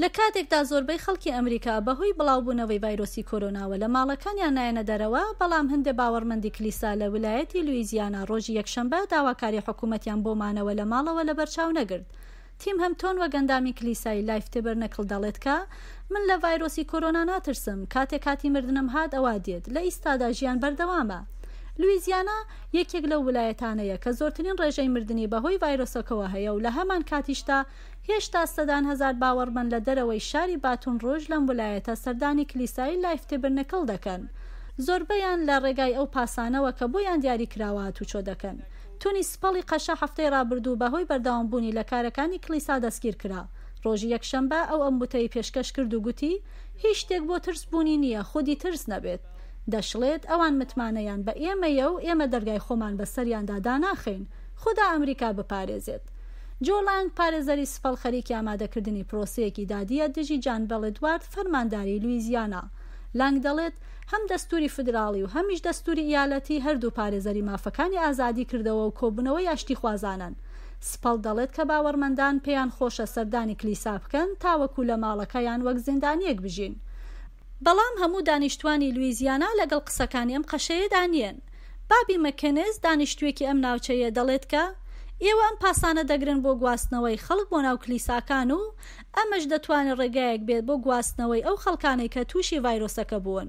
لە کاتێکدا زۆربەی خەڵکی ئەمریکا بەهۆی بڵاوبوونەوەی ڤایرۆسی کۆرۆناوە لە ماڵەکانیان نایەنە دەرەوە، بەڵام هەندێک باوەڕمەندی کلیسا لە ویلایەتی لویزیانا ڕۆژی یەکشەمبە داواکاری حکوومەتیان بۆ مانەوە لە ماڵەوە لە بەرچاو نەگرت. تیم هەمتۆن وە گەندامی کلیسای لایف تێبەرنەکڵ دەڵێت کە من لە ڤایرۆسی کۆرۆنا ناترسم، کاتی مردنم هات ئەوا دێت، لە ئیستادا ژیان بەردەوامە. لویزیانا یەکێک لەو ویلایەتانەیە کە زۆرترین ڕێژەی مردنی بەهۆی ڤایرۆسەکەوە هەیە و لە هەمان کاتیشدا هێشتا سەدان هەزار باوەڕمەند لە دەرەوەی شاری باتون ڕۆژ لەم ویلایەتە سەردانی کلیسایی لایف تێبەرنەکڵ دەکەن. زۆربەیان لە ڕێگای ئەو پاسانەوە کە بۆیان دیاری کراوە هاتوچۆ دەکەن. تونی سپەڵی قەشە هەفتەی ڕابردوو بەهۆی بەردەوامبوونی لە کارەکانی کلیسا دەستگیر کرا. ڕۆژی یەکشەمبە ئەو ئەمبوتەی پێشکەش کرد و گوتی هیچ شتێک بۆ ترس بوونی نییە، خودی ترس نەبێت. دەشڵێت ئەوان متمانەیان بە ئێمەیە و ئێمە دەرگای خۆمان بەسەریاندا داناخین، خدا ئەمریکا بپارێزێت. جۆڵانگ پارێزەری سپەڵ خەریکی ئامادەکردنی پرۆسەیەکی دادیە دژی جان بەڵێدوارد فەرمانداری لویزیانا. لانگ دەڵێت هەم دەستوری فدراڵی و هەمیش دەستوری ئەیالەتی هەردوو پارێزەری مافەکانی ئازادی کردەوە و کۆبوونەوەی ئاشتی خوازانن. سپەڵ دەڵێت کە باوەڕمەندان پێیان خۆشە سەردانی کلیسا بکەن تاوەکو لە ماڵەکەیان وەک زیندانیەک بژین. بەڵام هەموو دانیشتوانی لویزیانا لەگەڵ قسەکانی ئەم قەشەیەدا نیەن. بابی مەکێنز دانیشتوێکی ئەم ناوچەیە دەڵێت کە ئێوە ئەم پاسانە دەگرن بۆ گواستنەوەی خەڵک بۆ ناو کلیساکان و ئەمەش دەتوانێت ڕێگایەک بێت بۆ گواستنەوەی ئەو خەڵکانەی کە تووشی ڤایرۆسەکە بوون.